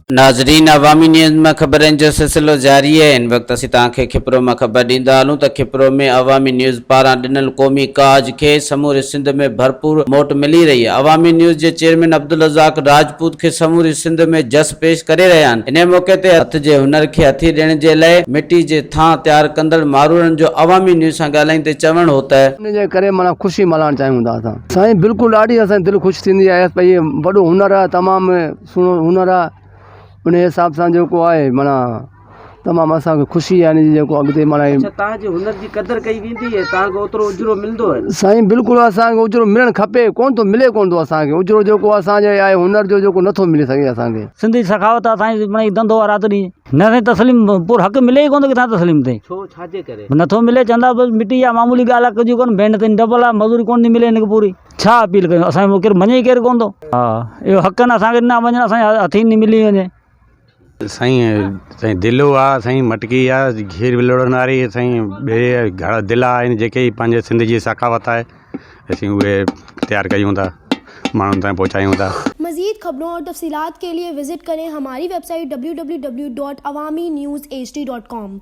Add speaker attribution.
Speaker 1: नाज़रीन, अवामी न्यूज़ में ख़बरनि जो सिलसिलो जारी है। इन वक्त असीं तव्हांखे खिपरो में ख़बर ॾींदा हलूं त खिपरो में अवामी न्यूज़ पारां ॾिनल क़ौमी काज खे समूरे सिंध में भरपूर मोट मिली रही है। अवामी न्यूज़ जे चेयरमैन अब्दुल रज़ाक राजपूत खे समूरी सिंध में जस पेश करे रहिया आहिनि। इन मौक़े ते हथ जे हुनर खे हथी ॾियण जे लाइ मिट्टी जे थां तैयार कंदड़ मारूरनि जो अवामी न्यूज़ सां ॻाल्हाईंदे चवण हो त
Speaker 2: इन जे करे माना ख़ुशी मल्हाइण चाहियूं था असां। साईं बिल्कुलु ॾाढी असांजी दिलि ख़ुशि थींदी आहे भई वॾो हुनर आहे, तमामु सुहिणो हुनर आहे। उन हिसाब सां जेको आहे माना तमामु असांखे ख़ुशी आहे इन जी जेको अॻिते माना
Speaker 3: तव्हांजे हुनर जी क़दर कई वेंदी आहे, तव्हांखे ओतिरो उजरो मिलंदो आहे।
Speaker 2: साईं बिल्कुलु असांखे उजरो मिलणु खपे, कोन थो मिले कोन थो असांखे उजरो जेको असांजे आहे हुनर जो जेको नथो मिली सघे असांखे।
Speaker 4: सिंधी सखावत असांजी मिड़ई धंधो आहे राति ॾींहुं न साईं तस्लीम पूरो हक़ मिले ई कोन थो किथां तस्लीम थिए।
Speaker 3: छो छाजे करे
Speaker 4: नथो मिले, चवंदा बसि मिटी आहे मामूली ॻाल्हि आहे, कजू कोन भेण ताईं डबल आहे, मज़ूरी कोन थी मिले हिनखे पूरी। छा अपील कयूं, असांखे केरु मञे ई केरु कोन थो। हा इहो हक़ न असांखे ॾिना वञनि, असांजे हथी न मिली वञे।
Speaker 5: साईं दिलो आहे, साईं मटकी आहे, खीर विलड़न वारी साईं ॿिए घर दिल आहे, इन जेके पंहिंजे सिंध जी सखावत आहे असीं उहे तैयार कयूं था, माण्हुनि ताईं पहुचायूं था।
Speaker 6: मज़ीद खबरों और तफसीलात के लिए विजिट करें हमारी वेबसाइट www.awamiNewsHD.com।